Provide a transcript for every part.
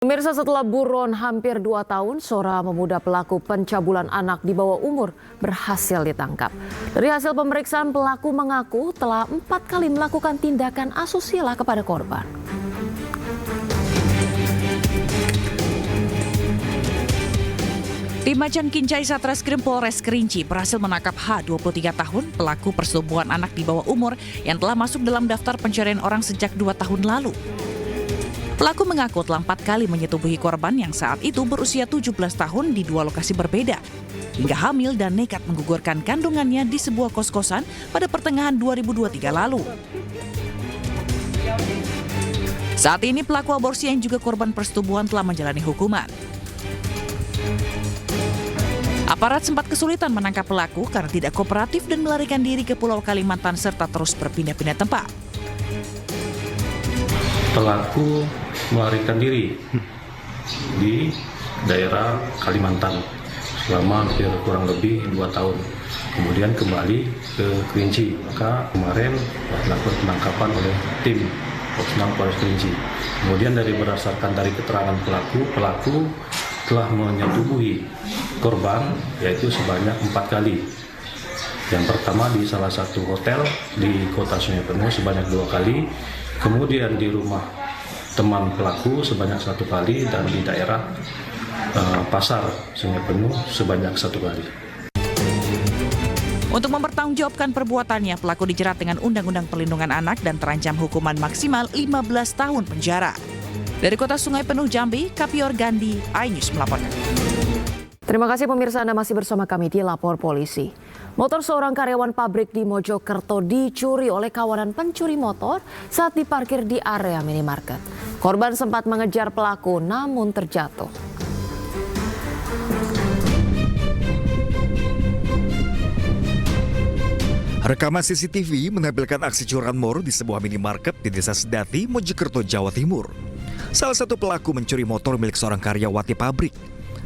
Pemirsa, setelah buron hampir 2 tahun, seorang pemuda pelaku pencabulan anak di bawah umur berhasil ditangkap. Dari hasil pemeriksaan, pelaku mengaku telah 4 kali melakukan tindakan asusila kepada korban. Tim Macan Kincai Satreskrim Polres Kerinci berhasil menangkap H, 23 tahun, pelaku persetubuhan anak di bawah umur yang telah masuk dalam daftar pencarian orang sejak 2 tahun lalu. Pelaku mengaku telah 4 kali menyetubuhi korban yang saat itu berusia 17 tahun di 2 lokasi berbeda, hingga hamil dan nekat menggugurkan kandungannya di sebuah kos-kosan pada pertengahan 2023 lalu. Saat ini pelaku aborsi yang juga korban persetubuhan telah menjalani hukuman. Aparat sempat kesulitan menangkap pelaku karena tidak kooperatif dan melarikan diri ke Pulau Kalimantan serta terus berpindah-pindah tempat. Pelaku melarikan diri di daerah Kalimantan selama hampir kurang lebih 2 tahun. Kemudian kembali ke Kerinci. Maka kemarin dilakukan penangkapan oleh tim Posnang Polres Kerinci. Kemudian berdasarkan dari keterangan pelaku telah menyetubuhi korban yaitu sebanyak 4 kali. Yang pertama di salah satu hotel di Kota Sungai Penuh sebanyak 2 kali. Kemudian di rumah teman pelaku sebanyak 1 kali dan di daerah pasar Sungai Penuh sebanyak 1 kali. Untuk mempertanggungjawabkan perbuatannya, pelaku dijerat dengan Undang-Undang Perlindungan Anak dan terancam hukuman maksimal 15 tahun penjara. Dari Kota Sungai Penuh, Jambi, Kapior Gandhi, iNews melaporkan. Terima kasih pemirsa, Anda masih bersama kami di Lapor Polisi. Motor seorang karyawan pabrik di Mojokerto dicuri oleh kawanan pencuri motor saat diparkir di area minimarket. Korban sempat mengejar pelaku namun terjatuh. Rekaman CCTV menampilkan aksi curanmor di sebuah minimarket di Desa Sedati, Mojokerto, Jawa Timur. Salah satu pelaku mencuri motor milik seorang karyawati pabrik,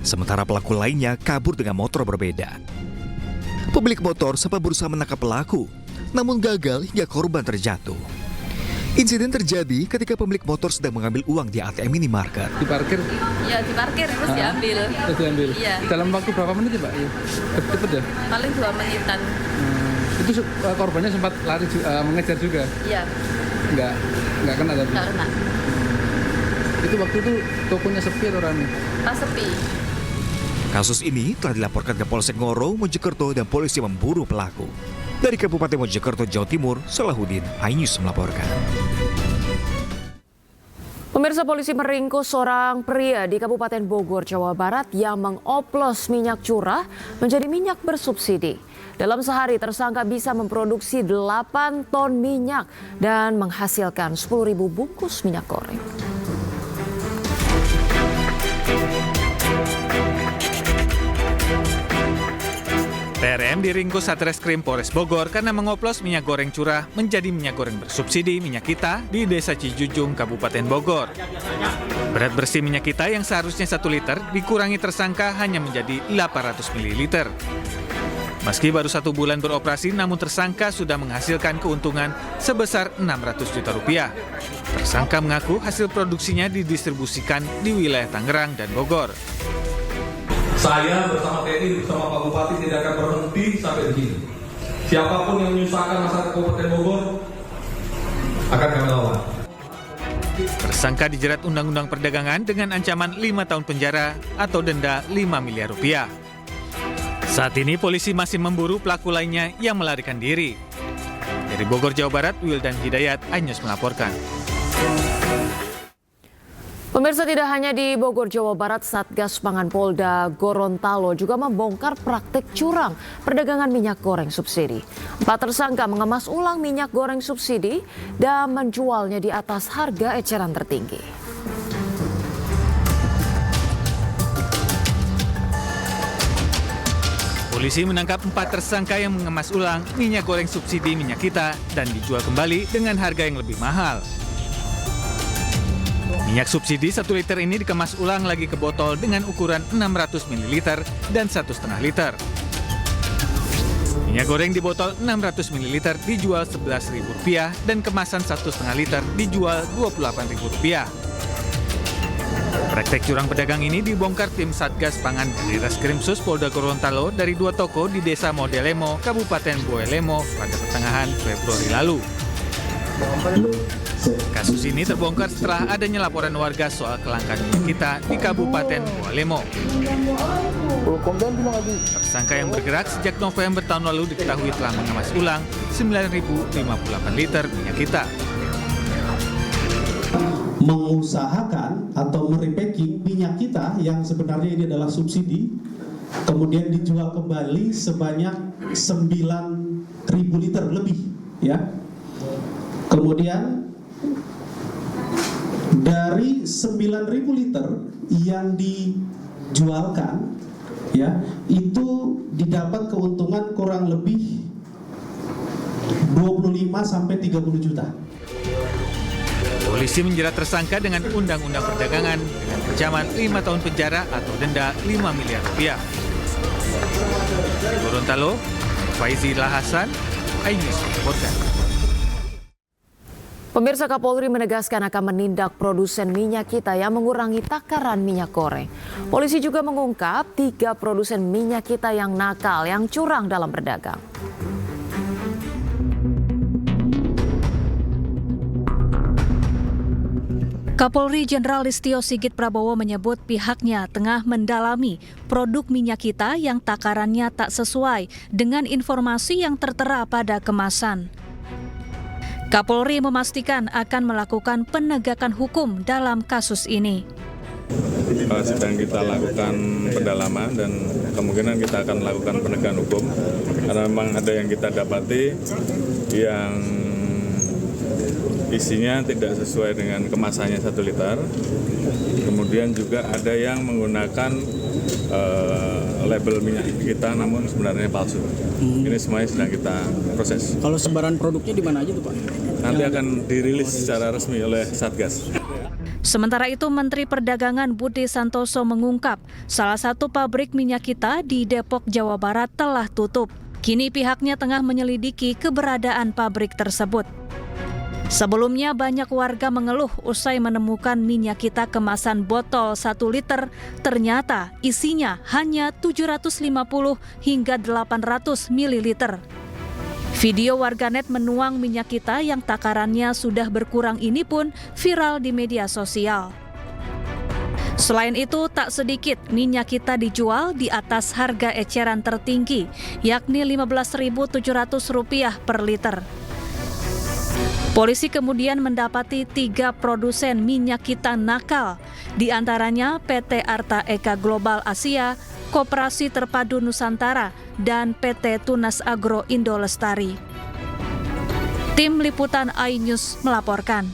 sementara pelaku lainnya kabur dengan motor berbeda. Pemilik motor sempat berusaha menangkap pelaku, namun gagal hingga korban terjatuh. Insiden terjadi ketika pemilik motor sedang mengambil uang di ATM minimarket. Diparkir? Ya diparkir terus diambil. Terus diambil? Iya. Dalam waktu berapa menit ya Pak? Ya. Cepet ya? Paling 2 menitan. Itu korbannya sempat lari mengejar juga? Iya. Enggak kena tapi? Enggak kena. Itu waktu itu tokonya sepi atau rame? Pas sepi. Kasus ini telah dilaporkan ke Polsek Ngoro, Mojokerto dan polisi memburu pelaku. Dari Kabupaten Mojokerto, Jawa Timur, Salahuddin, iNews melaporkan. Pemirsa, polisi meringkus seorang pria di Kabupaten Bogor, Jawa Barat yang mengoplos minyak curah menjadi minyak bersubsidi. Dalam sehari, tersangka bisa memproduksi 8 ton minyak dan menghasilkan 10.000 bungkus minyak goreng. TRM diringkus Satreskrim Polres Bogor karena mengoplos minyak goreng curah menjadi minyak goreng bersubsidi Minyak Kita di Desa Cijujung, Kabupaten Bogor. Berat bersih minyak kita yang seharusnya 1 liter dikurangi tersangka hanya menjadi 800 ml. Meski baru 1 bulan beroperasi, namun tersangka sudah menghasilkan keuntungan sebesar 600 juta rupiah. Tersangka mengaku hasil produksinya didistribusikan di wilayah Tangerang dan Bogor. Saya bersama TNI, bersama Pak Bupati tidak akan berhenti sampai di sini. Siapapun yang menyusahkan masyarakat Kabupaten Bogor akan kami lawan. Tersangka dijerat Undang-Undang Perdagangan dengan ancaman 5 tahun penjara atau denda 5 miliar rupiah. Saat ini polisi masih memburu pelaku lainnya yang melarikan diri. Dari Bogor, Jawa Barat, Wildan Hidayat, iNews melaporkan. Pemirsa, tidak hanya di Bogor, Jawa Barat, Satgas Pangan Polda Gorontalo juga membongkar praktik curang perdagangan minyak goreng subsidi. 4 tersangka mengemas ulang minyak goreng subsidi dan menjualnya di atas harga eceran tertinggi. Polisi menangkap 4 tersangka yang mengemas ulang minyak goreng subsidi Minyak Kita dan dijual kembali dengan harga yang lebih mahal. Minyak subsidi 1 liter ini dikemas ulang lagi ke botol dengan ukuran 600 ml dan 1,5 liter. Minyak goreng di botol 600 ml dijual Rp11.000 dan kemasan 1,5 liter dijual Rp28.000. Praktek curang pedagang ini dibongkar tim Satgas Pangan dari Reskrimsus Polda Gorontalo dari 2 toko di Desa Modelemo, Kabupaten Boelemo pada pertengahan Februari lalu. Kasus ini terbongkar setelah adanya laporan warga soal kelangkaan minyak kita di Kabupaten Boelemo. Tersangka yang bergerak sejak November tahun lalu diketahui telah mengemas ulang 9.058 liter minyak kita. Mengusahakan atau merepacking minyak kita yang sebenarnya ini adalah subsidi, kemudian dijual kembali sebanyak 9.000 liter lebih, ya. Kemudian dari 9.000 liter yang dijualkan, ya, itu didapat keuntungan kurang lebih 25 sampai 30 juta. Polisi menjerat tersangka dengan Undang-Undang Perdagangan dengan ancaman 5 tahun penjara atau denda 5 miliar rupiah. Di Gorontalo, Faizi Lahasan, iNews Podcast. Pemirsa, Kapolri menegaskan akan menindak produsen minyak kita yang mengurangi takaran minyak goreng. Polisi juga mengungkap 3 produsen minyak kita yang nakal, yang curang dalam berdagang. Kapolri Jenderal Listio Sigit Prabowo menyebut pihaknya tengah mendalami produk minyak kita yang takarannya tak sesuai dengan informasi yang tertera pada kemasan. Kapolri memastikan akan melakukan penegakan hukum dalam kasus ini. Sedang kita lakukan pendalaman dan kemungkinan kita akan lakukan penegakan hukum karena memang ada yang kita dapati yang isinya tidak sesuai dengan kemasannya 1 liter. Kemudian juga ada yang menggunakan label minyak kita namun sebenarnya palsu. Ini semuanya sedang kita proses. Kalau sebaran produknya di mana aja tuh, Pak? Nanti akan dirilis secara resmi oleh Satgas. Sementara itu, Menteri Perdagangan Budi Santoso mengungkap salah satu pabrik minyak kita di Depok, Jawa Barat telah tutup. Kini pihaknya tengah menyelidiki keberadaan pabrik tersebut. Sebelumnya banyak warga mengeluh usai menemukan minyak kita kemasan botol 1 liter, ternyata isinya hanya 750 hingga 800 mililiter. Video warganet menuang minyak kita yang takarannya sudah berkurang ini pun viral di media sosial. Selain itu, tak sedikit minyak kita dijual di atas harga eceran tertinggi, yakni Rp15.700 per liter. Polisi kemudian mendapati 3 produsen minyak kita nakal, di antaranya PT Arta Eka Global Asia, Koperasi Terpadu Nusantara, dan PT Tunas Agro Indo Lestari. Tim Liputan iNews melaporkan.